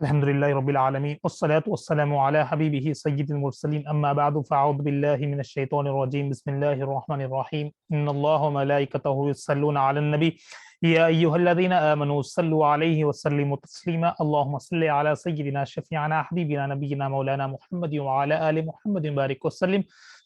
الحمدللہ رب العالمین والصلاة والسلام علی حبیبہ سید المرسلین اما بعد فاعوذ باللہ من الشیطان الرجیم بسم اللہ الرحمن الرحیم ان اللہ وملائکتہ یصلون علی النبی یا ایہا الذین آمنوا صلوا علیہ وسلموا تسلیما اللہم صل علی سیدنا شفیعنا حبیبنا نبینا مولانا محمد وعلی آل محمد بارک وسلم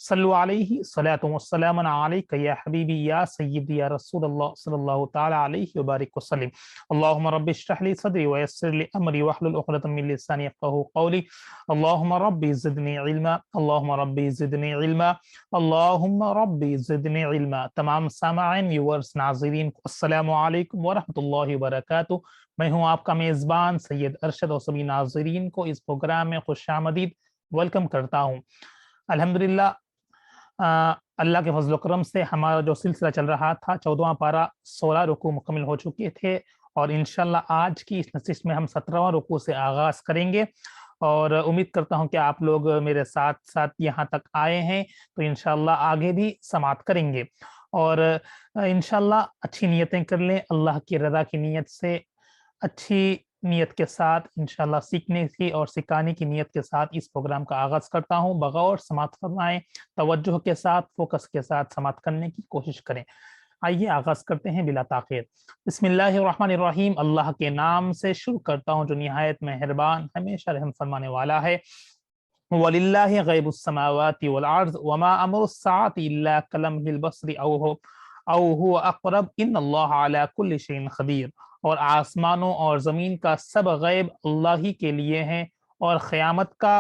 صلوا علیہ صلاۃ والسلام علیک یا حبیبی یا سیدی یا رسول اللہ صلی اللہ تعالی علیہ وبارک وسلم اللہم رب اشرح لی صدری ویسر لی امری واحلل عقدۃ من لسانی یفقہوا قولی اللہم رب زدنی علما اللہم رب زدنی علما اللہم رب زدنی علما۔ تمام سامعین ویورز ناظرین السلام علیکم ورحمۃ اللہ وبرکاتہ۔ میں ہوں آپ کا میزبان سید ارشد اور سبھی ناظرین کو اس پروگرام میں خوش آمدید ویلکم کرتا ہوں۔ الحمدللہ اللہ کے فضل و کرم سے ہمارا جو سلسلہ چل رہا تھا 14واں پارہ 16 رکوع مکمل ہو چکے تھے، اور انشاءاللہ آج کی اس نشست میں ہم 17واں رکوع سے آغاز کریں گے، اور امید کرتا ہوں کہ آپ لوگ میرے ساتھ ساتھ یہاں تک آئے ہیں تو انشاءاللہ آگے بھی سماعت کریں گے، اور انشاءاللہ اچھی نیتیں کر لیں، اللہ کی رضا کی نیت سے، اچھی نیت کے ساتھ انشاءاللہ سیکھنے کی اور سکھانے کی نیت کے ساتھ اس پروگرام کا آغاز کرتا ہوں۔ بغور سماعت فرمائیں، توجہ کے ساتھ، فوکس کے ساتھ سماعت کرنے کی کوشش کریں۔ آئیے آغاز کرتے ہیں بلا تاخیر۔ بسم اللہ الرحمن الرحیم، اللہ کے نام سے شروع کرتا ہوں جو نہایت مہربان ہمیشہ رحم فرمانے والا ہے۔ وَلِلَّهِ غَيْبُ السَّمَاوَاتِ وَالْأَرْضِ وَمَا أَمْرُ السَّاعَةِ إِلَّا كَلَمْحِ الْبَصَرِ أَوْ هُوَ أَقْرَبُ إِنَّ اللَّهَ عَلَى كُلِّ شَيْءٍ قَدِيرٌ۔ اور آسمانوں اور زمین کا سب غیب اللہ ہی کے لیے ہیں، اور قیامت کا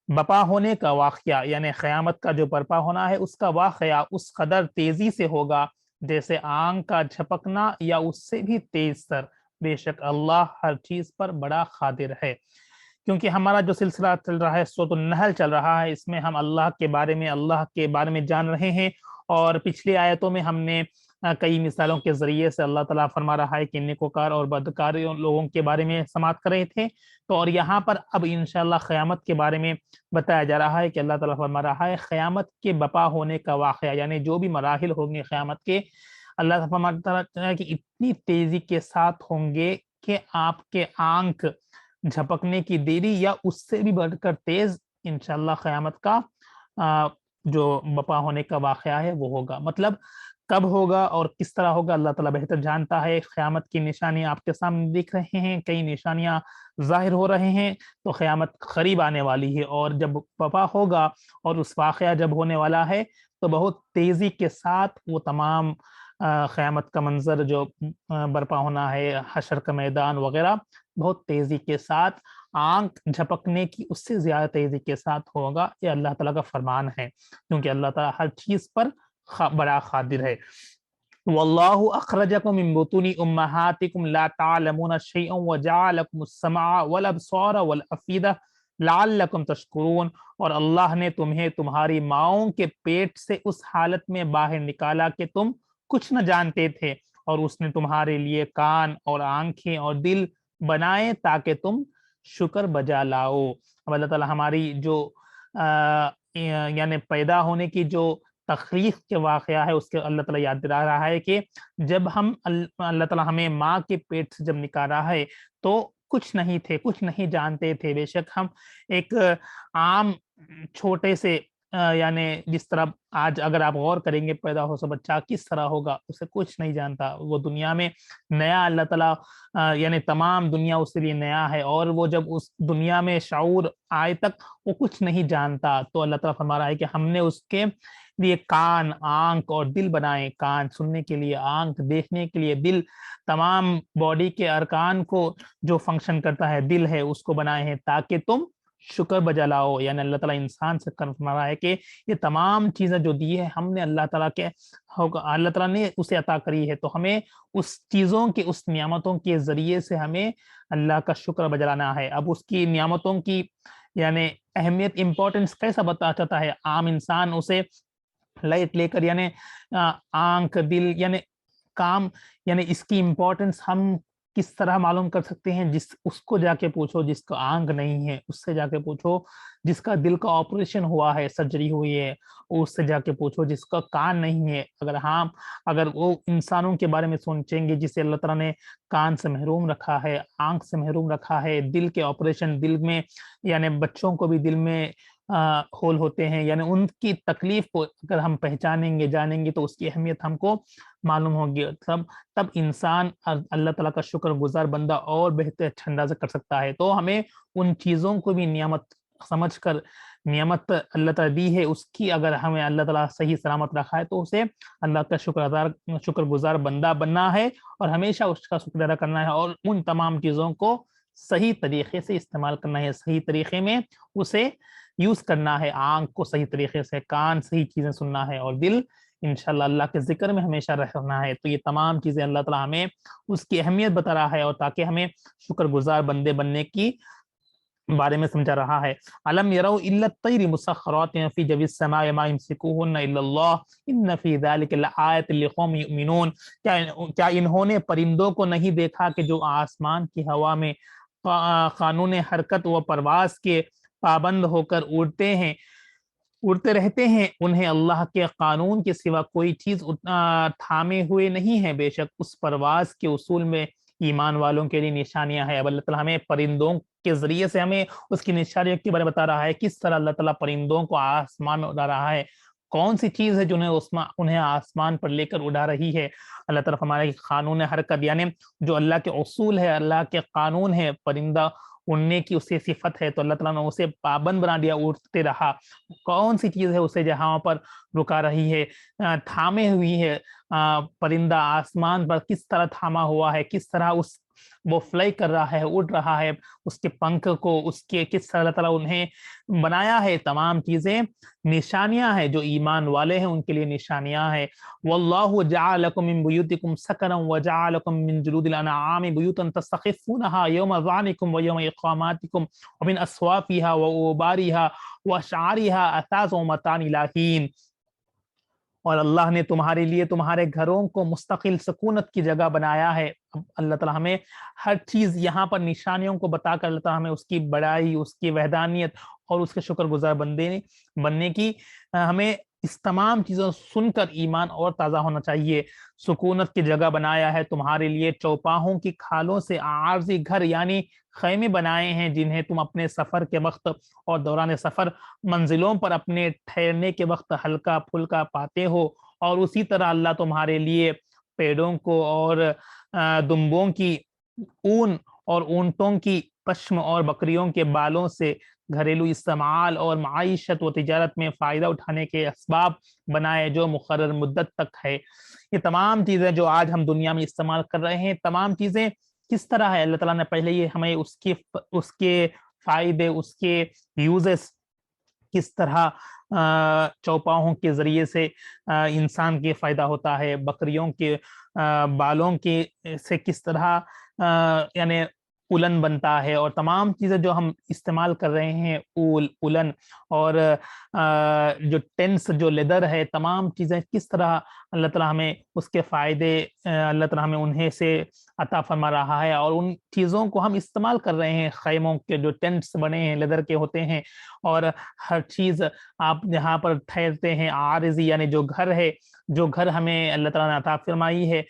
بپا ہونے کا واقعہ، یعنی قیامت کا جو برپا ہونا ہے اس کا واقعہ اس قدر تیزی سے ہوگا جیسے آنکھ کا جھپکنا یا اس سے بھی تیز تر۔ بے شک اللہ ہر چیز پر بڑا قادر ہے۔ کیونکہ ہمارا جو سلسلہ چل رہا ہے سورۃ النحل چل رہا ہے، اس میں ہم اللہ کے بارے میں جان رہے ہیں، اور پچھلی آیتوں میں ہم نے کئی مثالوں کے ذریعے سے اللہ تعالیٰ فرما رہا ہے کہ نیکوکار اور بدکار لوگوں کے بارے میں سماعت کر رہے تھے، تو اور یہاں پر اب انشاءاللہ قیامت کے بارے میں بتایا جا رہا ہے کہ اللہ تعالیٰ فرما رہا ہے قیامت کے بپا ہونے کا واقعہ، یعنی جو بھی مراحل ہوں گے قیامت کے، اللہ فرماتا ہے کہ اتنی تیزی کے ساتھ ہوں گے کہ آپ کے آنکھ جھپکنے کی دیری یا اس سے بھی بڑھ کر تیز انشاءاللہ قیامت کا جو بپا ہونے کا واقعہ ہے وہ ہوگا۔ مطلب کب ہوگا اور کس طرح ہوگا اللہ تعالیٰ بہتر جانتا ہے۔ قیامت کی نشانیاں آپ کے سامنے دکھ رہے ہیں، کئی نشانیاں ظاہر ہو رہے ہیں، تو قیامت قریب آنے والی ہے، اور جب بپا ہوگا اور اس واقعہ جب ہونے والا ہے تو بہت تیزی کے ساتھ وہ تمام قیامت کا منظر جو برپا ہونا ہے، حشر کا میدان وغیرہ، بہت تیزی کے ساتھ آنکھ جھپکنے کی اس سے زیادہ تیزی کے ساتھ ہوگا۔ یہ اللہ تعالیٰ کا فرمان ہے، کیونکہ اللہ تعالیٰ ہر چیز پر بڑا قادر ہے۔ واللہ اخرجکم من بطون امہاتکم لا تعلمون شیئا وجعلکم السمع والابصار والافئدہ لعلکم تشکرون۔ اور اللہ نے تمہیں تمہاری ماؤں کے پیٹ سے اس حالت میں باہر نکالا کہ تم کچھ نہ جانتے تھے، اور اس نے تمہارے لیے کان اور آنکھیں اور دل بنائے تاکہ تم شکر بجا لاؤ۔ اب اللہ تعالیٰ ہماری جو یعنی پیدا ہونے کی جو تخلیق کے واقعہ ہے اس کے اللہ تعالیٰ یاد دلا رہا ہے کہ جب ہم اللہ تعالیٰ ہمیں ماں کے پیٹ سے جب نکالا ہے تو کچھ نہیں تھے، کچھ نہیں جانتے تھے۔ بے شک ہم ایک عام چھوٹے سے یعنی جس طرح آج اگر آپ غور کریں گے پیدا ہو سا بچہ کس طرح ہوگا، اسے کچھ نہیں جانتا، وہ دنیا میں نیا، اللہ تعالیٰ یعنی تمام دنیا اس کے لیے نیا ہے، اور وہ جب اس دنیا میں شعور آئے تک وہ کچھ نہیں جانتا، تو اللہ تعالیٰ فرما رہا ہے کہ ہم نے اس کے لیے کان، آنکھ اور دل بنائے، کان سننے کے لیے، آنکھ دیکھنے کے لیے، دل تمام باڈی کے ارکان کو جو فنکشن کرتا ہے دل ہے اس کو بنائے ہیں تاکہ تم شکر بجا لاؤ۔ یعنی اللہ تعالیٰ انسان سے فرما رہا ہے کہ یہ تمام چیزیں جو دی ہے ہم نے اللہ تعالیٰ نے اسے عطا کری ہے، تو ہمیں اس چیزوں کی، اس نعمتوں کے ذریعے سے ہمیں اللہ کا شکر بجا لانا ہے۔ اب اس کی نعمتوں کی یعنی اہمیت، امپورٹنس کیسا بتا چاہتا ہے عام انسان اسے لائٹ لے کر، یعنی آنکھ، دل، یعنی کام، یعنی اس کی امپورٹنس ہم کس طرح معلوم کر سکتے ہیں؟ اس کو جا کے پوچھو جس کو آنکھ نہیں ہے، اس سے جا کے پوچھو جس کا دل کا آپریشن ہوا ہے، سرجری ہوئی ہے، اس سے جا کے پوچھو جس کا کان نہیں ہے۔ اگر وہ انسانوں کے بارے میں سوچیں گے جسے اللہ تعالیٰ نے کان سے محروم رکھا ہے، آنکھ سے محروم رکھا ہے، دل کے آپریشن، دل میں یعنی بچوں کو بھی دل میں ہول ہوتے ہیں، یعنی ان کی تکلیف کو اگر ہم پہچانیں گے جانیں گے تو اس کی اہمیت ہم کو معلوم ہوگی، تب انسان اللہ تعالیٰ کا شکر گزار بندہ اور بہتر اچھا اندازہ کر سکتا ہے۔ تو ہمیں ان چیزوں کو بھی نعمت سمجھ کر، نعمت اللہ تعالیٰ دی ہے اس کی اگر ہمیں اللہ تعالیٰ صحیح سلامت رکھا ہے تو اسے اللہ کا شکر گزار بندہ بننا ہے، اور ہمیشہ اس کا شکر ادا کرنا ہے، اور ان تمام چیزوں کو صحیح طریقے سے استعمال کرنا ہے، صحیح طریقے میں اسے یوز کرنا ہے، آنکھ کو صحیح طریقے سے، کان صحیح چیزیں سننا ہے، اور دل انشاءاللہ اللہ کے ذکر میں ہمیشہ رہنا ہے۔ تو یہ تمام چیزیں اللہ تعالیٰ ہمیں اس کی اہمیت بتا رہا ہے، اور تاکہ ہمیں شکر گزار بندے بننے کی بارے میں سمجھا رہا ہے۔ علم یرو الا الطیر مسخرات فی جو السماء ما یمسکوہن الا اللہ ان فی ذلک لآیۃ لقوم یؤمنون، کیا انہوں نے پرندوں کو نہیں دیکھا کہ جو آسمان کی ہوا میں قانون حرکت و پرواز کے پابند ہو کر اڑتے رہتے ہیں، انہیں اللہ کے قانون کے سوا کوئی چیز تھامے ہوئے نہیں ہے، بے شک اس پرواز کے اصول میں ایمان والوں کے لیے نشانیاں ہیں۔ اب اللہ تعالیٰ ہمیں پرندوں کے ذریعے سے ہمیں اس کی نشانیوں کے بارے میں بتا رہا ہے، کس طرح اللہ تعالیٰ پرندوں کو آسمان میں اڑا رہا ہے، کون سی چیز ہے جو انہیں آسمان پر لے کر اڑا رہی ہے۔ اللہ تعالیٰ ہمارے قانون حرکت، یعنی جو اللہ کے اصول ہے، اللہ کے قانون ہے، پرندہ اڑنے کی اسے صفت ہے، تو اللہ تعالیٰ نے اسے پابند بنا دیا، اڑتے رہا۔ کون سی چیز ہے اسے جہاں پر رکا رہی ہے، تھامے ہوئی ہے؟ پرندہ آسمان پر کس طرح تھاما ہوا ہے، کس طرح وہ فلائی کر رہا ہے، اڑ رہا ہے، اس کے پنکھ کو اس کے کس طرح اللہ تعالیٰ انہیں بنایا ہے، تمام چیزیں نشانیاں ہیں۔ جو ایمان والے ہیں ان کے لیے نشانیاں ہیں۔ واللہ جعل لکم من بیوتکم سکنا وجعل لکم من جلود الانعام بیوتا تستخفونها یوم ظعنکم ویوم اقاماتکم ومن اصوافها واوبارها واشعارها اثاثا ومتاعا الی حین، اور اللہ نے تمہارے لیے تمہارے گھروں کو مستقل سکونت کی جگہ بنایا ہے۔ اب اللہ تعالیٰ ہمیں ہر چیز یہاں پر نشانیوں کو بتا کر اللہ تعالیٰ ہمیں اس کی بڑائی، اس کی وحدانیت اور اس کے شکر گزار بننے کی، ہمیں اس تمام چیزوں سن کر ایمان اور تازہ ہونا چاہیے۔ سکونت کی جگہ بنایا ہے تمہارے لیے، چوپاہوں کی کھالوں سے عارضی گھر یعنی خیمے بنائے ہیں، جنہیں تم اپنے سفر کے وقت اور دوران سفر منزلوں پر اپنے ٹھہرنے کے وقت ہلکا پھلکا پاتے ہو، اور اسی طرح اللہ تمہارے لیے پیڑوں کو اور دمبوں کی اون اور اونٹوں کی پشم اور بکریوں کے بالوں سے گھریلو استعمال اور معیشت و تجارت میں فائدہ اٹھانے کے اسباب بنائے، جو مقرر مدت تک ہے۔ یہ تمام چیزیں جو آج ہم دنیا میں استعمال کر رہے ہیں، تمام چیزیں کس طرح ہے، اللہ تعالیٰ نے پہلے ہی ہمیں اس کے فائدے، اس کے یوزز، کس طرح چوپاہوں کے ذریعے سے انسان کے فائدہ ہوتا ہے، بکریوں کے بالوں کے سے کس طرح یعنی اولن بنتا ہے، اور تمام چیزیں جو ہم استعمال کر رہے ہیں، اولن اور جو ٹینس جو لیدر ہے، تمام چیزیں کس طرح اللہ تعالیٰ ہمیں اس کے فائدے، اللہ تعالیٰ ہمیں انہیں سے عطا فرما رہا ہے، اور ان چیزوں کو ہم استعمال کر رہے ہیں۔ خیموں کے جو ٹینٹس بنے ہیں لیدر کے ہوتے ہیں، اور ہر چیز آپ جہاں پر ٹھہرتے ہیں عارضی یعنی جو گھر ہے، جو گھر ہمیں اللہ تعالیٰ نے عطا فرمائی ہے،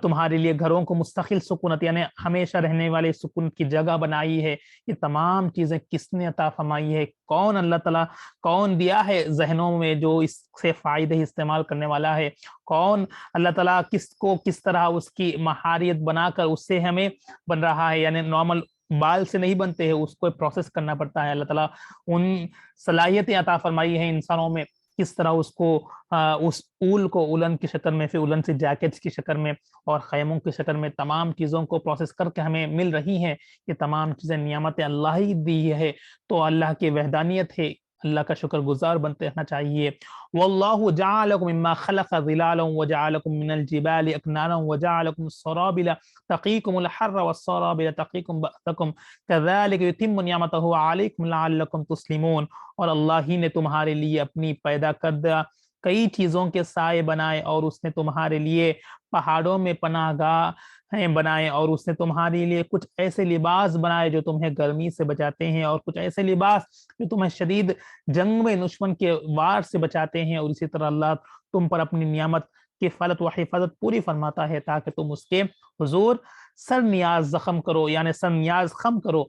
تمہارے لیے گھروں کو مستقل سکونت یعنی ہمیشہ رہنے والے سکون کی جگہ بنائی ہے۔ یہ تمام چیزیں کس نے عطا فرمائی ہے؟ کون اللہ تعالیٰ کون دیا ہے ذہنوں میں جو اس سے فائدے استعمال کرنے والا ہے؟ کون اللہ تعالیٰ کس طرح اس کی مہاریت بنا کر اس سے ہمیں بن رہا ہے، یعنی نارمل بال سے نہیں بنتے ہیں، اس کو پروسیس کرنا پڑتا ہے۔ اللہ تعالیٰ ان صلاحیتیں عطا فرمائی ہیں انسانوں میں، کس طرح اس کو اس اول کو اولن کی شکل میں، پھر اولن سے جیکٹس کی شکل میں اور خیموں کی شکل میں تمام چیزوں کو پروسیس کر کے ہمیں مل رہی ہیں۔ یہ تمام چیزیں نعمتیں اللہ ہی دی ہے، تو اللہ کی وحدانیت ہے، اللہ کا شکر گزار بنتے رہنا چاہیے۔ واللہ جعل لکم مما خلق ظلالا وجعل لکم من الجبال اکنانا وجعل لکم السرابل تقیکم الحر والسرابل تقیکم بأسکم کذالک یتم نعمتہ علیکم لعلکم تسلمون، اور اللہ ہی نے تمہارے لیے اپنی پیدا کردہ کئی چیزوں کے سائے بنائے، اور اس نے تمہارے لیے پہاڑوں میں پناہ گاہ بنائے، اور اس نے تمہارے لیے کچھ ایسے لباس بنائے جو تمہیں گرمی سے بچاتے ہیں، اور کچھ ایسے لباس جو تمہیں شدید جنگ میں دشمن کے وار سے بچاتے ہیں، اور اسی طرح اللہ تم پر اپنی نعمت کفالت و حفاظت پوری فرماتا ہے تاکہ تم اس کے حضور سر نیاز زخم کرو، یعنی سر نیاز خم کرو.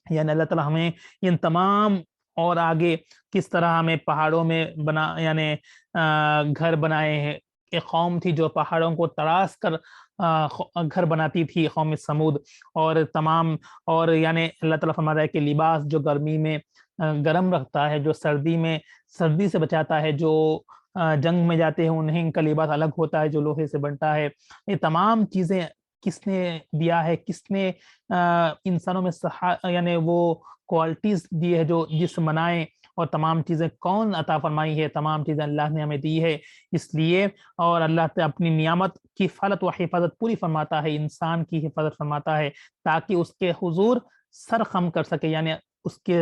یعنی اللہ تعالیٰ ہمیں ان تمام اور آگے کس طرح ہمیں پہاڑوں میں یعنی گھر بنائے ہیں. ایک قوم تھی جو پہاڑوں کو تراش کر گھر بناتی تھی، قوم سمود. اور تمام اور یعنی اللہ تعالیٰ فرما رہا ہے کہ لباس جو گرمی میں گرم رکھتا ہے، جو سردی میں سردی سے بچاتا ہے، جو جنگ میں جاتے ہیں انہیں ان کا لباس الگ ہوتا ہے جو لوہے سے بنتا ہے. یہ تمام چیزیں کس نے دیا ہے؟ کس نے انسانوں میں یعنی وہ کوالٹیز دی ہے جو جسم بنائے، اور تمام چیزیں کون عطا فرمائی ہے؟ تمام چیزیں اللہ نے ہمیں دی ہے. اس لیے اور اللہ تعالیٰ اپنی نعمت کی حفاظت و حفاظت پوری فرماتا ہے، انسان کی حفاظت فرماتا ہے تاکہ اس کے حضور سر خم کر سکے، یعنی اس کے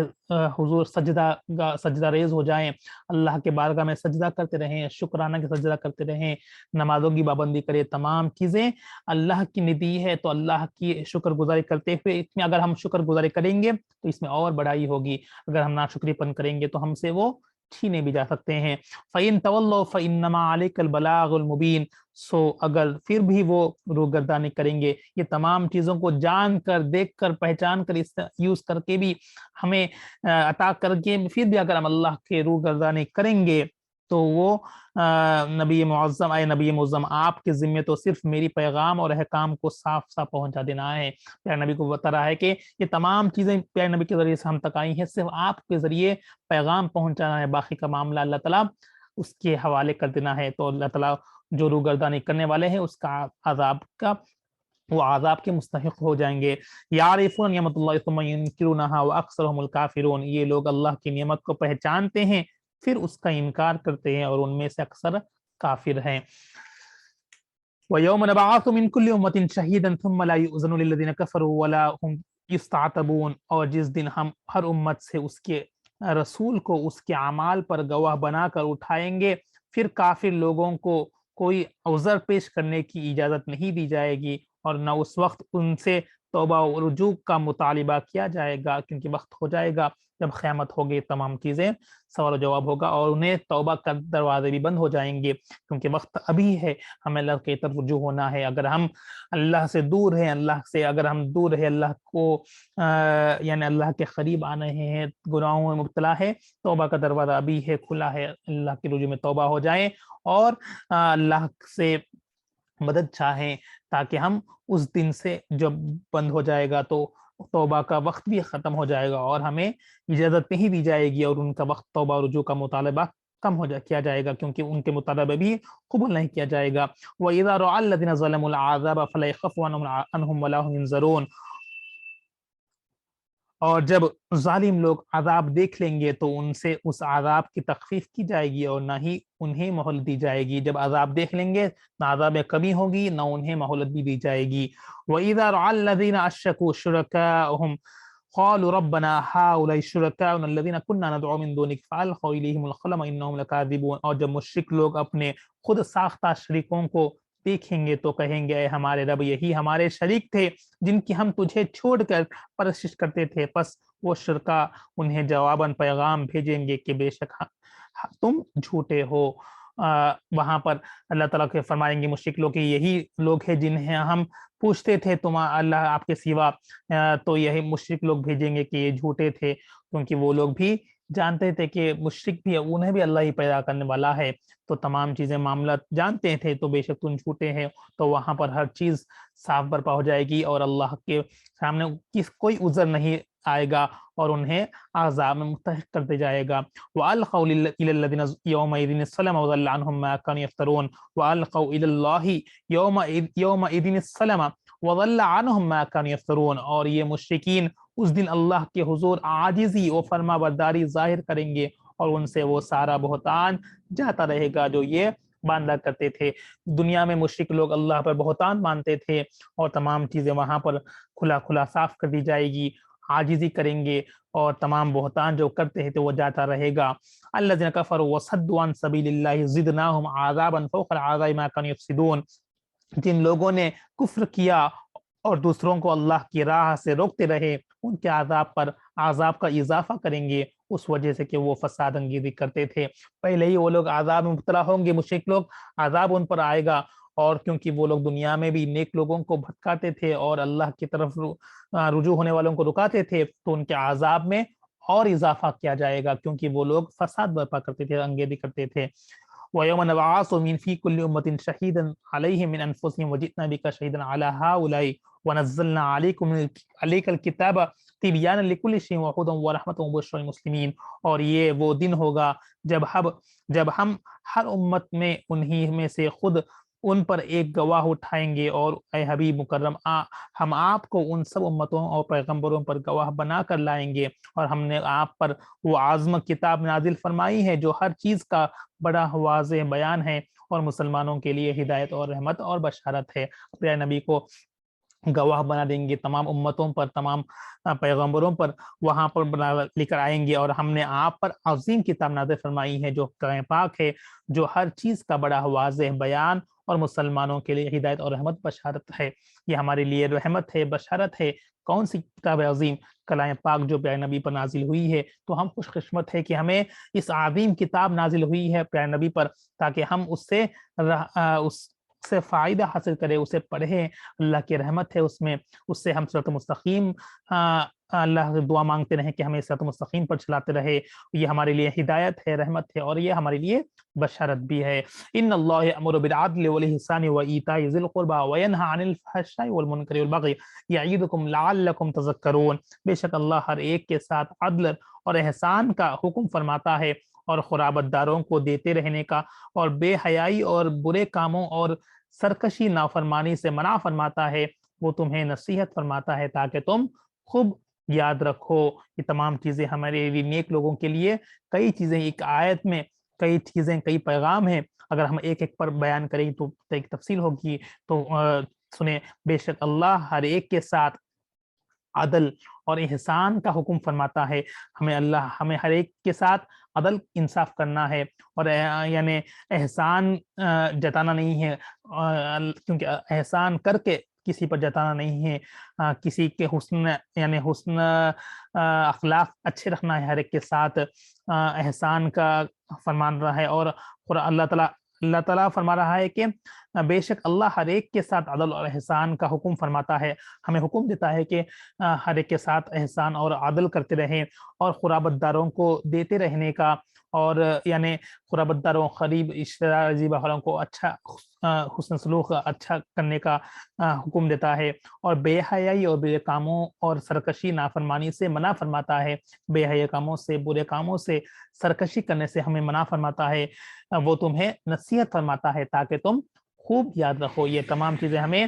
حضور سجدہ ریز ہو جائیں، اللہ کے بارگاہ میں سجدہ کرتے رہیں، شکرانہ کے سجدہ کرتے رہیں، نمازوں کی پابندی کرے. تمام چیزیں اللہ کی نے دی ہے، تو اللہ کی شکر گزاری کرتے ہوئے اس میں اگر ہم شکر گزاری کریں گے تو اس میں اور بڑائی ہوگی. اگر ہم ناشکری پن کریں گے تو ہم سے وہ چھینے بھی جا سکتے ہیں. فَإِن تَوَلَّوْا فَإِنَّمَا عَلَيْكَ الْبَلَاغُ الْمُبِينُ. سو اگر پھر بھی وہ روگردانی کریں گے، یہ تمام چیزوں کو جان کر، دیکھ کر، پہچان کر، یوز کر کے بھی ہمیں عطا کر کے پھر بھی اگر ہم اللہ کے روگردانی کریں گے تو وہ نبی معظم آپ کے ذمے تو صرف میری پیغام اور احکام کو صاف صاف پہنچا دینا ہے. پیارے نبی کو بتا رہا ہے کہ یہ تمام چیزیں پیارے نبی کے ذریعے سے ہم تک آئی ہیں، صرف آپ کے ذریعے پیغام پہنچانا ہے، باقی کا معاملہ اللہ تعالیٰ اس کے حوالے کر دینا ہے. تو اللہ تعالیٰ جو روگردانی کرنے والے ہیں اس کا وہ عذاب کے مستحق ہو جائیں گے. یعرفون نعمت اللہ ثم ینکرونہا واکثرہم الکافرون. یہ لوگ اللہ کی نعمت کو پہچانتے ہیں پھر اس کا انکار کرتے ہیں اور ان میں سے اکثر کافر ہیں. وَيَوْمَ نَبْعَثُ مِنْ كُلِّ أُمَّةٍ شَهِيدًا ثُمَّ لَا يُؤْذَنُ لِلَّذِينَ كَفَرُوا وَلَا هُمْ يُسْتَعْتَبُونَ. اور جس دن ہم ہر امت سے اس کے رسول کو اس کے اعمال پر گواہ بنا کر اٹھائیں گے، پھر کافر لوگوں کو کوئی عذر پیش کرنے کی اجازت نہیں دی جائے گی، اور نہ اس وقت ان سے توبہ و رجوع کا مطالبہ کیا جائے گا، کیونکہ وقت ہو جائے گا جب قیامت ہوگی، تمام چیزیں سوال و جواب ہوگا، اور انہیں توبہ کا دروازے بھی بند ہو جائیں گے، کیونکہ وقت ابھی ہے، ہمیں اللہ کی طرف رجوع ہونا ہے. اگر ہم اللہ سے دور ہیں، اگر ہم دور ہیں اللہ کو یعنی اللہ کے قریب آ رہے ہیں، گناہوں میں مبتلا ہے، توبہ کا دروازہ ابھی ہے، کھلا ہے. اللہ کی رجوع میں توبہ ہو جائیں اور اللہ سے مدد چاہیں تاکہ ہم اس دن سے جب بند ہو جائے گا تو توبہ کا وقت بھی ختم ہو جائے گا اور ہمیں اجازت نہیں دی جائے گی، اور ان کا وقت توبہ رجوع کا مطالبہ کم کیا جائے گا، کیونکہ ان کے مطالبہ بھی قبول نہیں کیا جائے گا. وَإِذَا رَأَى الَّذِينَ ظَلَمُوا الْعَذَابَ فَلَا يَخَفُّ عَنْهُمْ وَلَا هُمْ يُنذَرُونَ. اور جب ظالم لوگ عذاب دیکھ لیں گے تو ان سے اس عذاب کی تخفیف کی جائے گی اور نہ ہی انہیں مہلت دی جائے گی. جب عذاب دیکھ لیں گے نہ عذاب میں کمی ہوگی نہ انہیں مہلت بھی دی جائے گی. وَإِذَا رَأَى الَّذِينَ أَشْرَكُوا شُرَكَاءَهُمْ قَالُوا رَبَّنَا هَؤُلَاءِ شُرَكَاؤُنَا الَّذِينَ كُنَّا نَدْعُو مِن دُونِكَ فَأَلْقَوْا إِلَيْهِمُ الْقَلَمَ إِنَّهُمْ لَكَاذِبُونَ. اور جب مشرک لوگ اپنے خود ساختہ شریکوں کو دیکھیں گے تو کہیں گے اے ہمارے رب، یہی ہمارے شریک تھے جن کی ہم تجھے چھوڑ کر پرستش کرتے تھے. پس وہ شرکا انہیں جواباً پیغام بھیجیں گے کہ بے شک تم جھوٹے ہو. وہاں پر اللہ تعالیٰ کے فرمائیں گے مشرک لوگ کہ یہی لوگ ہیں جنہیں ہم پوچھتے تھے تم اللہ آپ کے سوا، تو یہی مشرک لوگ بھیجیں گے کہ یہ جھوٹے تھے، کیونکہ وہ لوگ بھی جانتے تھے کہ مشرک بھی انہیں بھی اللہ ہی پیدا کرنے والا ہے، تو تمام چیزیں معاملات جانتے تھے، تو بے شک تم جھوٹے ہیں. تو وہاں پر ہر چیز صاف برپا ہو جائے گی اور اللہ کے سامنے کوئی عذر نہیں آئے گا اور انہیں عذاب میں مستحق کرتے جائے گا. وَأَلْقَوْا إِلَى الَّذِينَ يَوْمَئِذٍ السَّلَمَ وَضَلَّ عَنْهُمْ مَا كَانُوا يَفْتَرُونَ. وَأَلْقَوْا إِلَى اللَّهِ يَوْمَئِذٍ السَّلَمَ وَضَلَّ عَنْهُمْ مَا كَانُوا يَفْتَرُونَ. اور یہ مشرکین اس دن اللہ کے حضور عاجزی و فرما برداری ظاہر کریں گے اور ان سے وہ سارا بہتان جاتا رہے گا جو یہ باندھا کرتے تھے. دنیا میں مشرک لوگ اللہ پر بہتان مانتے تھے اور تمام چیزیں وہاں پر کھلا صاف کر دی جائے گی، عاجزی کریں گے اور تمام بہتان جو کرتے ہیں تو وہ جاتا رہے گا. الذین کفروا وصدوا عن سبیل اللہ زدناہم عذابا فوق العذاب ما كانوا یفسدون. جن لوگوں نے کفر کیا اور دوسروں کو اللہ کی راہ سے روکتے رہے ان کے عذاب پر عذاب کا اضافہ کریں گے، اس وجہ سے کہ وہ فساد انگیزی کرتے تھے۔ پہلے ہی وہ لوگ عذاب میں مبتلا ہوں گے، مشرک لوگ، عذاب ان پر آئے گا، اور کیونکہ وہ لوگ دنیا میں بھی نیک لوگوں کو بھٹکاتے تھے اور اللہ کی طرف رجوع ہونے والوں کو رکاتے تھے، تو ان کے عذاب میں اور اضافہ کیا جائے گا، کیونکہ وہ لوگ فساد برپا کرتے تھے، انگیزی کرتے تھے۔ وَيَوْمَ نَبْعَثُ مِنْ فِي كُلِّ أُمَّةٍ شَهِيدًا عَلَيْهِمْ مِنْ أَنفُسِهِمْ وَجِئْنَا بِكَ شَهِيدًا عَلَى هَؤُلَاءِ وَنَزَّلْنَا عَلَيْكَ الْكِتَابَ تِبْيَانًا لِكُلِّ شَيْءٍ وَهُدًى وَرَحْمَةً وَبُشْرَىٰ لِلْمُسْلِمِينَ۔ اور یہ وہ دن ہوگا جب ہم ہر امت میں انہی میں سے خود ان پر ایک گواہ اٹھائیں گے، اور اے حبیب مکرم ہم آپ کو ان سب امتوں اور پیغمبروں پر گواہ بنا کر لائیں گے، اور ہم نے آپ پر وہ عظیم کتاب نازل فرمائی ہے جو ہر چیز کا بڑا واضح بیان ہے، اور مسلمانوں کے لیے ہدایت اور رحمت اور بشارت ہے۔ پیارے نبی کو گواہ بنا دیں گے تمام امتوں پر، تمام پیغمبروں پر، وہاں پر لے کر آئیں گے، اور ہم نے آپ پر عظیم کتاب نازل فرمائی ہے جو کلام پاک ہے، جو ہر چیز کا بڑا واضح بیان اور مسلمانوں کے لیے ہدایت اور رحمت بشارت ہے۔ یہ ہمارے لیے رحمت ہے، بشارت ہے۔ کون سی کتاب عظیم؟ کلام پاک جو پیارے نبی پر نازل ہوئی ہے۔ تو ہم خوش قسمت ہے کہ ہمیں اس عظیم کتاب نازل ہوئی ہے پیارے نبی پر، تاکہ ہم اس سے فائدہ حاصل کریں، اسے پڑھیں۔ اللہ کی رحمت ہے اس میں، اس سے ہم صراط مستقیم اللہ سے دعا مانگتے رہیں کہ ہمیں صراط مستقیم پر چلاتے رہے۔ یہ ہمارے لیے ہدایت ہے، رحمت ہے، اور یہ ہمارے لیے بشارت بھی ہے۔ ان اللہ یأمر بالعدل والإحسان وإیتاء ذی القربى وینہی عن الفحشاء والمنکر والبغی یعظکم لعلکم تذکرون۔ بے شک اللہ ہر ایک کے ساتھ عدل اور احسان کا حکم فرماتا ہے، اور خرابت داروں کو دیتے رہنے کا، اور بے حیائی اور برے کاموں اور سرکشی نافرمانی سے منع فرماتا ہے۔ وہ تمہیں نصیحت فرماتا ہے تاکہ تم خوب یاد رکھو۔ یہ تمام چیزیں ہمارے لیے، نیک لوگوں کے لیے، کئی چیزیں ایک آیت میں، کئی چیزیں، کئی پیغام ہیں۔ اگر ہم ایک ایک پر بیان کریں تو ایک تفصیل ہوگی، تو سنیں۔ بے شک اللہ ہر ایک کے ساتھ عدل اور احسان کا حکم فرماتا ہے۔ ہمیں ہر ایک کے ساتھ عدل انصاف کرنا ہے، اور یعنی احسان جتانا نہیں ہے، کیونکہ احسان کر کے کسی پر جتانا نہیں ہے، کسی کے حسن، یعنی حسن اخلاق اچھے رکھنا ہے ہر ایک کے ساتھ، احسان کا فرمان رہا ہے۔ اور اللہ تعالیٰ فرما رہا ہے کہ بے شک اللہ ہر ایک کے ساتھ عدل اور احسان کا حکم فرماتا ہے، ہمیں حکم دیتا ہے کہ ہر ایک کے ساتھ احسان اور عدل کرتے رہیں، اور قرابت داروں کو دیتے رہنے کا، اور یعنی قرابت داروں، قریب، اشتراء عزیبہ والوں کو اچھا حسن سلوک اچھا کرنے کا حکم دیتا ہے، اور بے حیائی اور برے کاموں اور سرکشی نافرمانی سے منع فرماتا ہے۔ بے حیا کاموں سے، برے کاموں سے، سرکشی کرنے سے ہمیں منع فرماتا ہے۔ وہ تمہیں نصیحت فرماتا ہے تاکہ تم خوب یاد رکھو۔ یہ تمام چیزیں ہمیں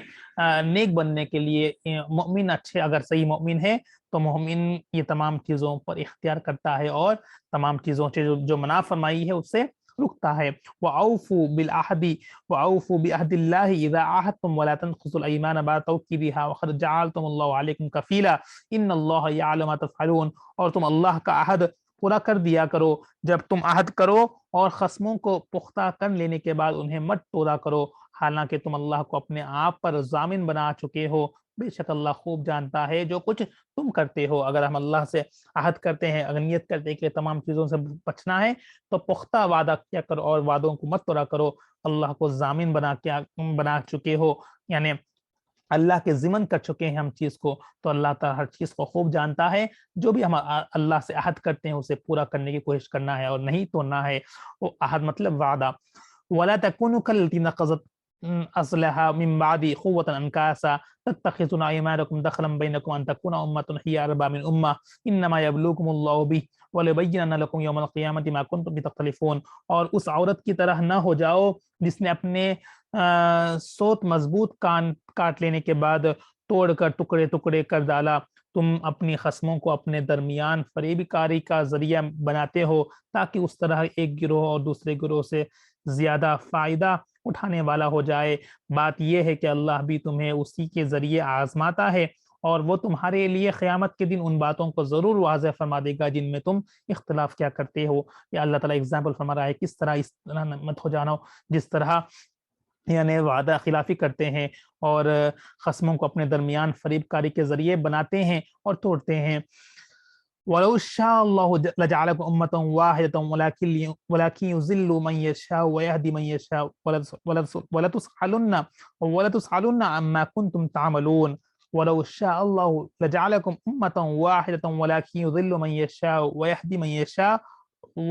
نیک بننے کے لیے، مومن اچھے، اگر صحیح مومن ہے تو مومن یہ تمام چیزوں پر اختیار کرتا ہے، اور تمام چیزوں سے جو منع فرمائی ہے اس سے رکتا ہے۔ وَأَوْفُوا بِالْعَهْدِ وَأَوْفُوا بِعَهْدِ اللَّهِ إِذَا عَاهَدتُّمْ وَلَا تَنقُضُوا الْأَيْمَانَ بَعْدَ تَوْكِيدِهَا وَقَدْ جَعَلْتُمُ اللَّهَ عَلَيْكُمْ كَفِيلًا إِنَّ اللَّهَ يَعْلَمُ مَا تَفْعَلُونَ۔ اور تم اللہ کا عہد پورا کر دیا کرو، جب تم عہد کرو، اور خصموں کو پختہ کر لینے کے بعد انہیں مت توڑا کرو، حالانکہ تم اللہ کو اپنے آپ پر ضامن بنا چکے ہو۔ بے شک اللہ خوب جانتا ہے جو کچھ تم کرتے ہو۔ اگر ہم اللہ سے عہد کرتے ہیں، اگر نیت کرتے ہیں کہ تمام چیزوں سے بچنا ہے، تو پختہ وعدہ کیا کرو، اور وعدوں کو مت توڑا کرو۔ اللہ کو ضامن بنا چکے ہو، یعنی اللہ کے ضمن کر چکے ہیں ہم چیز کو، تو اللہ تعالیٰ ہر چیز کو خوب جانتا ہے۔ جو بھی ہم اللہ سے عہد کرتے ہیں اسے پورا کرنے کی کوشش کرنا ہے، اور نہیں توڑنا ہے۔ وہ عہد مطلب وعدہ۔ وَلَا تَكُونُوا كَالَّتِي نَقَضَتْ أَصْلَحَهَا مِن بَعْدِ قُوَّةٍ أَنكَاثًا تَتَّخِذُونَ أَيْمَانَكُمْ دَخْلًا بَيْنَكُمْ أَن تَكُونَ أُمَّةٌ هِيَ أَرْبَىٰ مِنْ أُمَّةٍ إِنَّمَا يَبْلُوكُمُ اللَّهُ بِهِ وَلَيُبَيِّنَنَّ لَكُمْ يَوْمَ الْقِيَامَةِ مَا كُنتُمْ بِهِ تَخْتَلِفُونَ۔ اور اس عورت کی طرح نہ ہو جاؤ جس نے اپنے سوت مضبوط کان کاٹ لینے کے بعد توڑ کر ٹکڑے ٹکڑے کر ڈالا۔ تم اپنی خصموں کو اپنے درمیان فریب کاری کا ذریعہ بناتے ہو، تاکہ اس طرح ایک گروہ اور دوسرے گروہ سے زیادہ فائدہ اٹھانے والا ہو جائے۔ بات یہ ہے کہ اللہ بھی تمہیں اسی کے ذریعے آزماتا ہے، اور وہ تمہارے لیے قیامت کے دن ان باتوں کو ضرور واضح فرما دے گا جن میں تم اختلاف کیا کرتے ہو۔ یا اللہ تعالیٰ اگزامپل فرما رہا ہے کس طرح اس طرح مت ہو جانا، جس طرح یعنی وعدہ خلافی کرتے ہیں، اور خصموں کو اپنے درمیان فریب کاری کے ذریعے بناتے ہیں اور توڑتے ہیں۔ وَلَوْ شَاءَ اللَّهُ لَجَعَلَكُمْ أُمَّةً وَاحِدَةً وَلَكِنْ يُضِلُّ مَن يَشَاءُ وَيَهْدِي مَن يَشَاءُ وَلَتُسْأَلُنَّ عَمَّا كُنتُمْ تَعْمَلُونَ وَلَوْ شَاءَ اللَّهُ لَجَعَلَكُمْ أُمَّةً وَاحِدَةً وَلَكِنْ يُضِلُّ مَن يَشَاءُ وَيَهْدِي مَن يَشَاءُ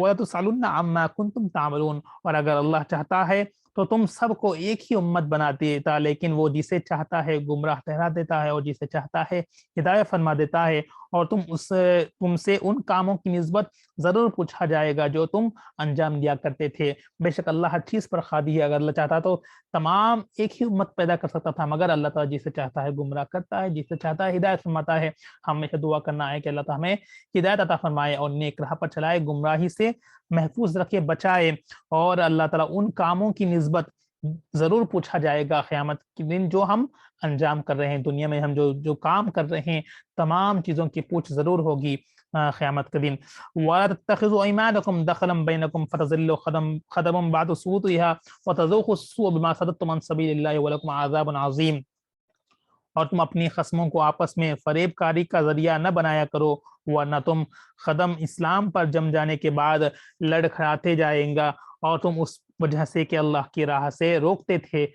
وَلَتُسْأَلُنَّ عَمَّا كُنتُم تعملون۔ اور اگر اللہ چاہتا ہے تو تم سب کو ایک ہی امت بنا دیتا، لیکن وہ جسے چاہتا ہے گمراہ ٹھہرا دیتا ہے اور جسے چاہتا ہے ہدایت فرما دیتا ہے۔ اور تم سے ان کاموں کی نسبت ضرور پوچھا جائے گا جو تم انجام دیا کرتے تھے۔ بے شک اللہ ہر چیز پر قادر ہے، اگر اللہ چاہتا تو تمام ایک ہی امت پیدا کر سکتا تھا، مگر اللہ تعالیٰ جسے چاہتا ہے گمراہ کرتا ہے، جسے چاہتا ہے ہدایت فرماتا ہے۔ ہمیشہ دعا کرنا ہے کہ اللہ تعالیٰ ہمیں ہدایت عطا فرمائے اور نیک راہ پر چلائے، گمراہی سے محفوظ رکھے، بچائے۔ اور اللہ تعالیٰ ان کاموں کی نسبت ضرور پوچھا جائے گا قیامت کے دن جو ہم انجام کر رہے ہیں، دنیا میں ہم جو کام کر رہے ہیں، تمام چیزوں کی پوچھ ضرور ہوگی قیامت کے دن۔ وَلَا تَتَّخِذُوا أَيْمَانَكُمْ دَخَلًا بَيْنَكُمْ فَتَزِلُّوا قَدَمًا بَعْدَ سُوءِهَا وَتَذُوقُوا السُّوءَ بِمَا صَدَدتُّمْ عَنْ سَبِيلِ اللَّهِ وَلَكُمْ عَذَابٌ عَظِيمٌ۔ اور تم اپنی خصموں کو آپس میں فریب کاری کا ذریعہ نہ بنایا کرو، ورنہ تم قدم اسلام پر جم جانے کے بعد لڑکھڑاتے جائیں گا، اور تم اس وجہ سے کہ اللہ کی راہ سے روکتے تھے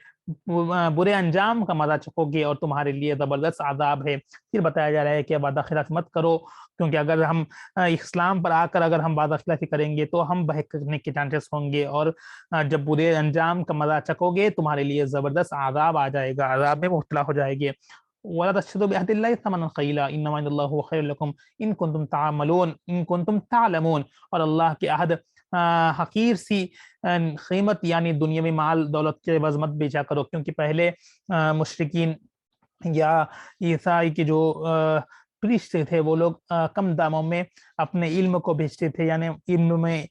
برے انجام کا مزہ چکو گے، اور تمہارے لیے زبردست عذاب ہے۔ پھر بتایا جا رہا ہے کہ وعدہ خلاف مت کرو، کیونکہ اگر ہم اسلام پر آ کر اگر ہم وعدہ خلافی کریں گے تو ہم بہکنے کے چانسز ہوں گے، اور جب برے انجام کا مزہ چکو گے تمہارے لیے زبردست عذاب آ جائے گا، عذاب میں مبتلا ہو جائے گے۔ وَلَا تَشْتَرُوا بِعَهْدِ اللَّهِ ثَمَنًا قَلِيلًا إِنَّمَا عِندَ اللَّهِ هُوَ خَيْرٌ لَكُمْ إِن كُنتُمْ تعلمون۔ اور اللہ کے عہد حقیر سی قیمت یعنی دنیاوی مال دولت کے عوض مت بیچا کرو، کیونکہ پہلے مشرکین یا عیسائی کے جو پریسٹ تھے وہ لوگ کم داموں میں اپنے علم کو بیچتے تھے، یعنی علم میں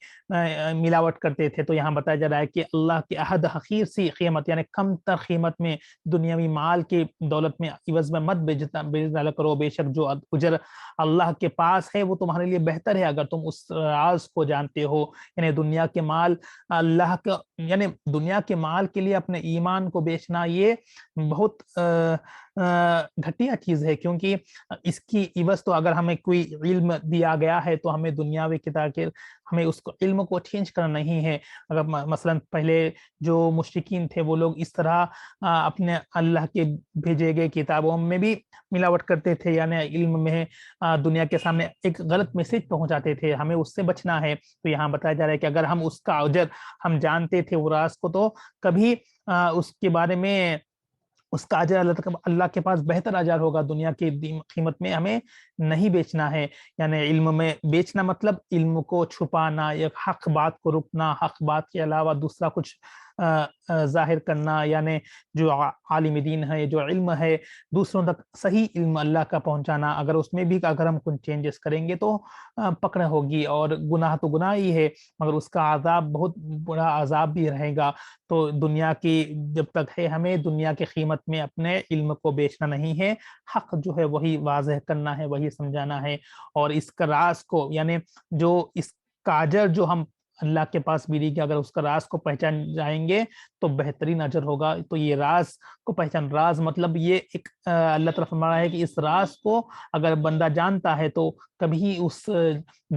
ملاوٹ کرتے تھے۔ تو یہاں بتایا جا رہا ہے کہ اللہ کے عہد حقیر سی قیمت یعنی کم تر قیمت میں دنیاوی مال کی دولت میں عوض میں مت بیچا کرو، بے شک جو اجر اللہ کے پاس ہے وہ تمہارے لیے بہتر ہے اگر تم اس راز کو جانتے ہو۔ یعنی دنیا کے مال اللہ کا یعنی دنیا کے مال کے لیے اپنے ایمان کو بیچنا یہ بہت گھٹیا چیز ہے، کیونکہ اس کی عوض تو اگر ہمیں کوئی علم دیا گیا ہے تو ہمیں دنیاوی کتاب کے ہمیں اس کو علم کو چینج کرنا نہیں ہے۔ اگر مثلا پہلے جو مشرکین تھے وہ لوگ اس طرح اپنے اللہ کے بھیجے گئے کتابوں میں بھی ملاوٹ کرتے تھے، یعنی علم میں دنیا کے سامنے ایک غلط میسج پہنچاتے تھے، ہمیں اس سے بچنا ہے۔ تو یہاں بتایا جا رہا ہے کہ اگر ہم اس کا اجر ہم جانتے تھے وہ راز کو تو کبھی اس کے بارے میں اس کا اجر اللہ کے پاس بہتر اجر ہوگا، دنیا کی قیمت میں ہمیں نہیں بیچنا ہے۔ یعنی علم میں بیچنا مطلب علم کو چھپانا، ایک حق بات کو رکنا، حق بات کے علاوہ دوسرا کچھ ظاہر کرنا، یعنی جو عالم دین ہے، جو علم ہے دوسروں تک صحیح علم اللہ کا پہنچانا، اگر اس میں بھی اگر ہم کچھ چینجز کریں گے تو پکڑ ہوگی، اور گناہ تو گناہ ہی ہے مگر اس کا عذاب بہت بڑا عذاب بھی رہے گا۔ تو دنیا کی جب تک ہے ہمیں دنیا کی قیمت میں اپنے علم کو بیچنا نہیں ہے، حق جو ہے وہی واضح کرنا ہے، وہی سمجھانا ہے، اور اس کا راز کو یعنی جو اس کا اجر جو ہم اللہ کے پاس ملے گی، اگر اس کا راز کو پہچان جائیں گے تو بہترین اجر ہوگا۔ تو یہ راز کو پہچان، راز مطلب یہ ایک اللہ تعالیٰ فرما رہا ہے کہ اس راز کو اگر بندہ جانتا ہے تو کبھی اس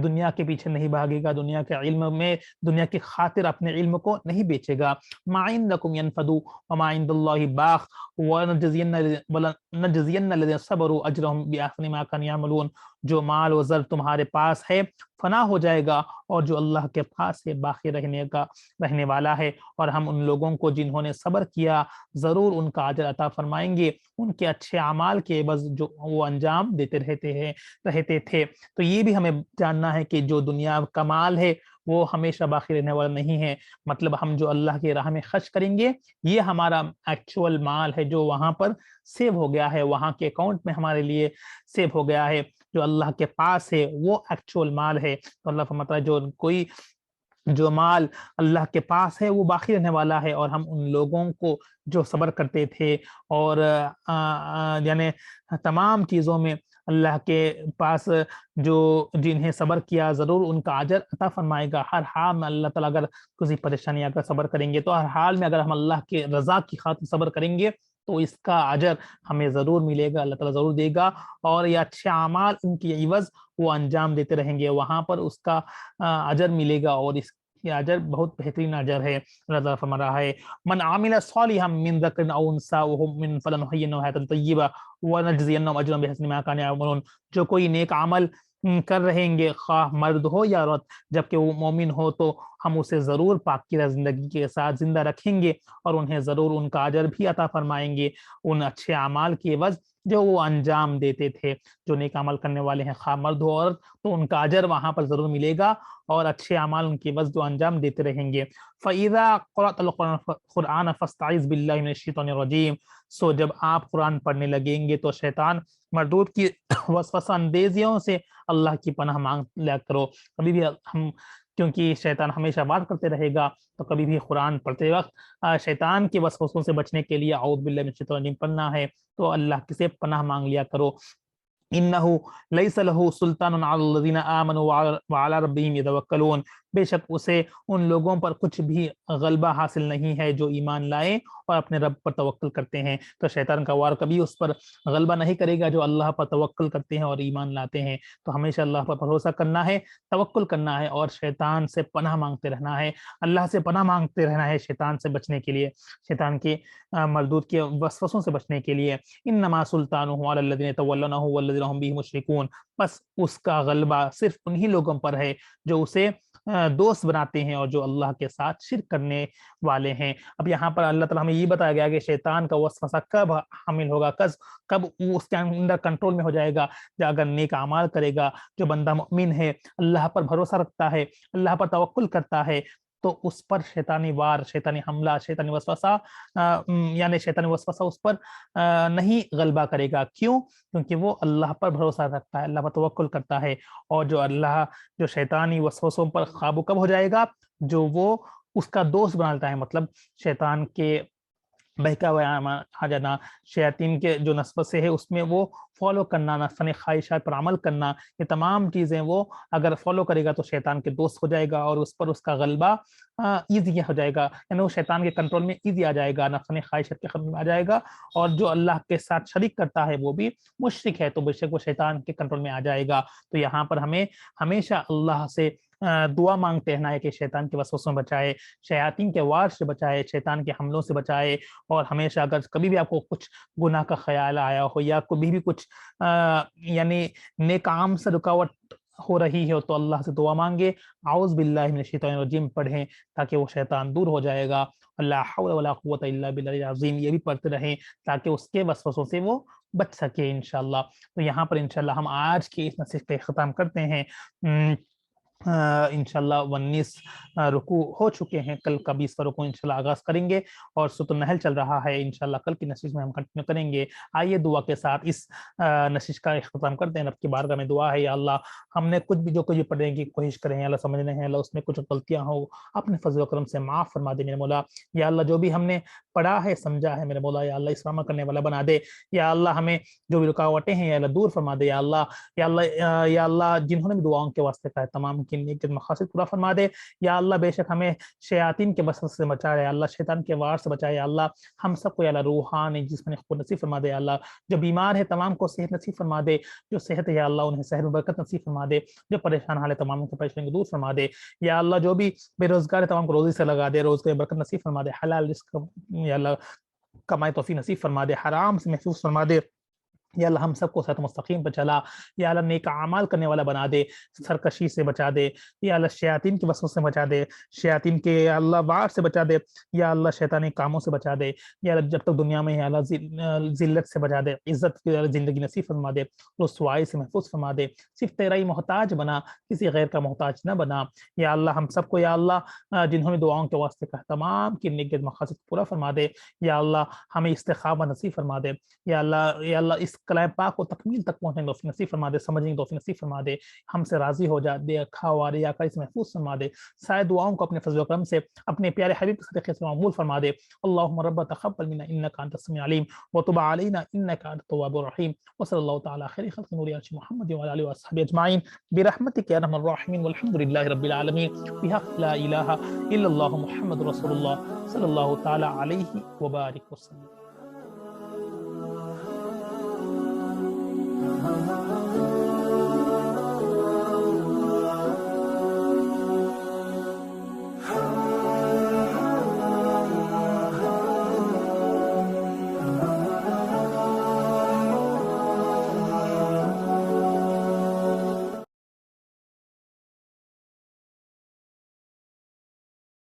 دنیا کے پیچھے نہیں بھاگے گا، دنیا کے علم میں دنیا کی خاطر اپنے علم کو نہیں بیچے گا۔ ما عندکم ينفد وما عند اللہ باق ونجزین الذین صبروا اجرهم باحسن ما كانوا يعملون۔ جو مال و زر تمہارے پاس ہے فنا ہو جائے گا، اور جو اللہ کے پاس ہے باقی رہنے والا ہے، اور ہم ان لوگوں کو جنہوں نے صبر کیا ضرور ان کا اجر عطا فرمائیں گے، ان کے اچھے اعمال کے عوض جو وہ انجام دیتے رہتے تھے۔ تو یہ بھی ہمیں جاننا ہے کہ جو دنیا کا مال ہے وہ ہمیشہ باقی رہنے والا نہیں ہے، مطلب ہم جو اللہ کی راہ میں خرچ کریں گے یہ ہمارا ایکچول مال ہے جو وہاں پر سیو ہو گیا ہے، وہاں کے اکاؤنٹ میں ہمارے لیے سیو ہو گیا ہے، جو اللہ کے پاس ہے وہ ایکچول مال ہے۔ تو اللہ فرماتا ہے جو مال اللہ کے پاس ہے وہ باقی رہنے والا ہے، اور ہم ان لوگوں کو جو صبر کرتے تھے اور یعنی تمام چیزوں میں اللہ کے پاس جو جنہیں صبر کیا ضرور ان کا اجر عطا فرمائے گا۔ ہر حال میں اللہ تعالیٰ اگر کسی پریشانی اگر صبر کریں گے تو ہر حال میں اگر ہم اللہ کے رضا کی خاطر صبر کریں گے تو اس کا اجر ہمیں ضرور ملے گا، اللہ تعالیٰ ضرور دے گا، اور یہ اچھے اعمال ان کی عوض وہ انجام دیتے رہیں گے وہاں پر اس کا اجر ملے گا، اور اس یہ اجر بہت بہترین اجر ہے۔ اللہ تعالیٰ فرما رہا ہے من عمل صالحا من ذکر او انثى وهم من فلنحيينه حیاة طیبہ ونجزینهم اجرهم بحسن ما كانوا يعملون، جو کوئی نیک عمل کر رہیں گے خواہ مرد ہو یا عورت، جبکہ وہ مومن ہو تو ہم اسے ضرور پاکیزہ زندگی کے ساتھ زندہ رکھیں گے اور انہیں ضرور ان کا اجر بھی عطا فرمائیں گے ان اچھے اعمال کے عوض جو وہ انجام دیتے تھے۔ جو نیک عمل کرنے والے ہیں خواہ مرد ہو عورت، تو ان کا اجر وہاں پر ضرور ملے گا اور اچھے اعمال ان کے عوض جو انجام دیتے رہیں گے۔ فَإِذَا قَرَأْتَ الْقُرْآنَ فَاسْتَعِذْ بِاللَّهِ مِنَ الشَّيْطَانِ الرَّجِيمِ، سو جب آپ قرآن پڑھنے لگیں گے تو شیطان مردود کی وسوسہ اندیزیوں سے اللہ کی پناہ مانگ لیا کرو۔ کبھی بھی ہم، کیونکہ شیطان ہمیشہ بات کرتے رہے گا، تو کبھی بھی قرآن پڑھتے وقت شیطان کے وسوسوں سے بچنے کے لیے اعوذ باللہ من الشیطان الرجیم پڑھنا ہے تو اللہ سے پناہ مانگ لیا کرو۔ انہ لیس لہ سلطان علی الذین آمنوا وعلی ربہم یتوکلون، بے شک اسے ان لوگوں پر کچھ بھی غلبہ حاصل نہیں ہے جو ایمان لائے اور اپنے رب پر توکل کرتے ہیں۔ تو شیطان کا وار کبھی اس پر غلبہ نہیں کرے گا جو اللہ پر توکل کرتے ہیں اور ایمان لاتے ہیں۔ تو ہمیشہ اللہ پر بھروسہ کرنا ہے، توکل کرنا ہے اور شیطان سے پناہ مانگتے رہنا ہے، اللہ سے پناہ مانگتے رہنا ہے شیطان سے بچنے کے لیے، شیطان کے مردود کے وسوسوں سے بچنے کے لیے۔ انما سلطانہ علی الذین یتولونہ والذین هم به مشرکون، بس اس کا غلبہ صرف انہی لوگوں پر ہے جو اسے دوست بناتے ہیں اور جو اللہ کے ساتھ شرک کرنے والے ہیں۔ اب یہاں پر اللہ تعالیٰ ہمیں یہ بتایا گیا کہ شیطان کا وسوسہ کب حامل ہوگا، کب وہ اس کے اندر کنٹرول میں ہو جائے گا، جو اگر نیک اعمال کرے گا، جو بندہ مؤمن ہے، اللہ پر بھروسہ رکھتا ہے، اللہ پر توکل کرتا ہے، تو اس پر شیطانی وار، شیطانی حملہ، شیطانی وسوسہ اس پر نہیں غلبہ کرے گا۔ کیوں؟ کیونکہ وہ اللہ پر بھروسہ رکھتا ہے، اللہ پر توکل کرتا ہے، اور جو شیطانی وسوسوں پر قابو کب ہو جائے گا؟ جو وہ اس کا دوست بنا لیتا ہے، مطلب شیطان کے بہکا ہوا آ جانا، شیاطین کے جو نسوسے ہے اس میں وہ فالو کرنا، نفسانی خواہشات پر عمل کرنا، یہ تمام چیزیں وہ اگر فالو کرے گا تو شیطان کے دوست ہو جائے گا اور اس پر اس کا غلبہ ایزی ہو جائے گا، یعنی وہ شیطان کے کنٹرول میں ایزی آ جائے گا، نفسانی خواہشات کے کنٹرول میں آ جائے گا، اور جو اللہ کے ساتھ شریک کرتا ہے وہ بھی مشرک ہے تو بے شک وہ شیطان کے کنٹرول میں آ جائے گا۔ تو یہاں پر ہمیں ہمیشہ اللہ سے دعا مانگتے رہنا ہے کہ شیطان کے وسوسوں سے بچائے، شیاطین کے وار سے بچائے، شیطان کے حملوں سے بچائے، اور ہمیشہ اگر کبھی بھی آپ کو کچھ گناہ کا خیال آیا ہو یا کبھی بھی کچھ یعنی نیک کام سے رکاوٹ ہو رہی ہے تو اللہ سے دعا مانگے، اعوذ باللہ من الشیطان الرجیم پڑھیں تاکہ وہ شیطان دور ہو جائے گا۔ اللہ حول ولا قوت الا باللہ العظیم، یہ بھی پڑھتے رہیں تاکہ اس کے وسوسوں سے وہ بچ سکے انشاءاللہ۔ تو یہاں پر انشاءاللہ ہم آج کی اس نصیحت کا اختتام کرتے ہیں۔ انشاءاللہ 19 رکوع ہو چکے ہیں، کل کا 20واں رکوع انشاءاللہ آغاز کریں گے، اور سورۃ النحل چل رہا ہے، انشاءاللہ کل کی نشست میں ہم کنٹینیو کریں گے۔ آئیے دعا کے ساتھ اس نشست کا اختتام کرتے ہیں۔ رب کی بارگاہ میں دعا ہے، یا اللہ ہم نے کچھ بھی پڑھنے کی کوشش کریں ہیں اللہ سمجھنے ہیں، اللہ اس میں کچھ غلطیاں ہوں اپنے فضل و کرم سے معاف فرما دے میرے مولا۔ یا اللہ جو بھی ہم نے پڑھا ہے سمجھا ہے میرے مولا، یا اللہ اس پر عمل کرنے والا بنا دے۔ یا اللہ ہمیں جو بھی رکاوٹیں ہیں یا اللہ دور فرما دے۔ یا اللہ جنہوں نے بھی دعاؤں کے واسطے کہا ہے تمام کی نیک مقاصد پورا فرما دے۔ یا اللہ بے شک ہمیں شیاطین کے وسوسے سے بچا رہے، اللہ شیطان کے وار سے بچائے، اللہ ہم سب کو یا اللہ روحانی جسمانی قوت نصیب فرما دے۔ اللہ جو بیمار ہے تمام کو صحت نصیب فرما دے، جو صحت ہے یا اللہ انہیں صحت و برکت نصیب فرما دے، جو پریشان حال ہے تمام کو پریشانی کو دور فرما دے۔ یا اللہ جو بھی بے روزگار ہے تمام کو روزی سے لگا دے، روزگار برکت نصیب فرما دے، حلال رزق یا اللہ کمائی توفیق نصیب فرما دے، حرام سے محفوظ فرما دے۔ یا اللہ ہم سب کو صراط مستقیم پہ چلا، یا اللہ نیک اعمال کرنے والا بنا دے، سرکشی سے بچا دے، یا اللہ شیاطین کی وسوسوں سے بچا دے، شیاطین کے یا اللہ وار سے بچا دے، یا اللہ شیطانی کاموں سے بچا دے، یا اللہ جب تک دنیا میں ہے اللہ ذلت سے بچا دے، عزت کی زندگی نصیب فرما دے، رسوائی سے محفوظ فرما دے، صرف تیرا ہی محتاج بنا، کسی غیر کا محتاج نہ بنا۔ یا اللہ ہم سب کو یا اللہ جنہوں نے دعاؤں کے واسطے کہا تمام کی نیک مقاصد پورا فرما دے۔ یا اللہ ہمیں استقامت نصیب فرما دے۔ یا اللہ اس کلام پاک کو تکمیل تک پہنچنے کی توفیق نصیب فرما دے، سمجھنے کی توفیق نصیب فرما دے، ہم سے راضی ہو جا دے، کھاوارے یا کا اس محفوظ فرما دے، سارے دعاؤں کو اپنے فضل و کرم سے اپنے پیارے حبیب کے صدقے سے معمول فرما دے۔ اللهم رب تقبل منا انك انت السميع العليم وتب علينا انك انت التواب الرحيم، وصلى الله تعالى خير خلق نور محمد وعلى اله وصحبه اجمعين برحمتك يا ارحم الراحمين، والحمد لله رب العالمين، بحق لا اله الا الله محمد رسول الله صلى الله تعالى عليه وبارك وسلم۔